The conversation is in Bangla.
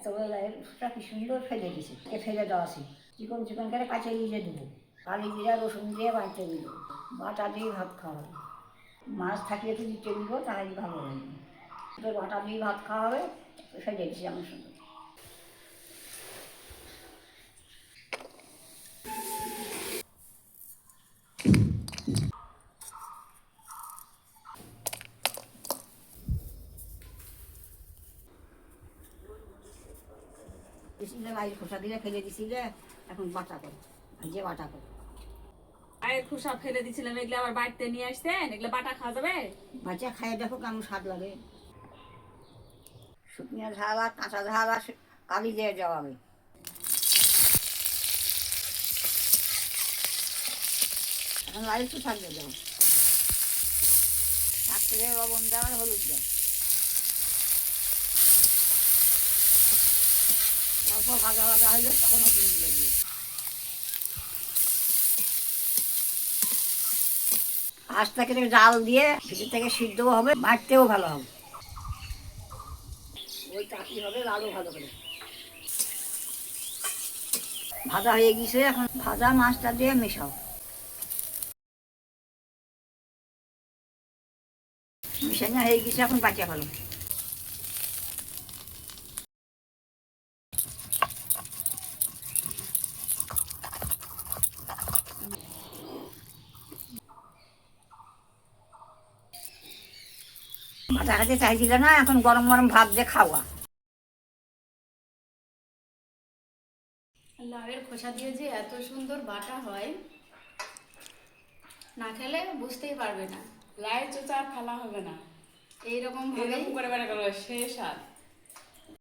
এত বড় লাইয়ের খোসা কি সুন্দর ফেলে দিছে, ফেলে দেওয়া আছে। চিকন চিকন করে কাঁচে দিয়ে দেবো, কালি জিরা রসুন দিয়ে বাড়তে দিল, বাটা দিয়ে ভাত খাওয়া হবে। মাছ থাকলে তো দিতে দিব, তাহলে ভালো লাগবে। বাটা দিয়ে ভাত খাওয়া হবে, ফেলে দিচ্ছি আমার সঙ্গে। দিছিলে লাইয়ের খোসা দিলে ফেলে দিছিলে, এখন বাটা করো, যে বাটা করো। আয়ের খোসা ফেলে দিছিলাম, এগুলো আবার বাড়িতে নিয়ে আসতেন, এগুলো বাটা খাওয়া যাবে? বাচ্চা খাইয়ে দেখো কেমন স্বাদ লাগে। শুকনো ঝাল আর কাঁচা ঝাল আর কালি দিয়ে দেওয়া হবে। এখন লাইট তো থাকবে, দেবো থাকতে লবণ দেওয়া আর হলুদ দেওয়া। অল্প ভাজা ভাজা হইলে তখন নতুন দিয়ে দিই। আস্তে করে জাল দিয়ে ভিতর থেকে সিদ্ধও হবে, বাড়তেও ভালো হবে। ওই চাকরি হবে আরও ভালো করে। ভাজা হয়ে গেছে, এখন ভাজা মাছটা দিয়ে মেশাও। মিশানো হয়ে গেছে, এখন বাঁচিয়ে ফেলো। ভাজা খেতে চাইছিলে না, এখন গরম গরম ভাত দিয়ে খাওয়া। লাউয়ের খোসা দিয়ে যে এত সুন্দর বাটা হয়, না খেলে বুঝতেই পারবে না। লাইট চোচা আর ফেলা হবে না, এইরকম ভাবে এরকম করে বাটা করবে, সে স্বাদ।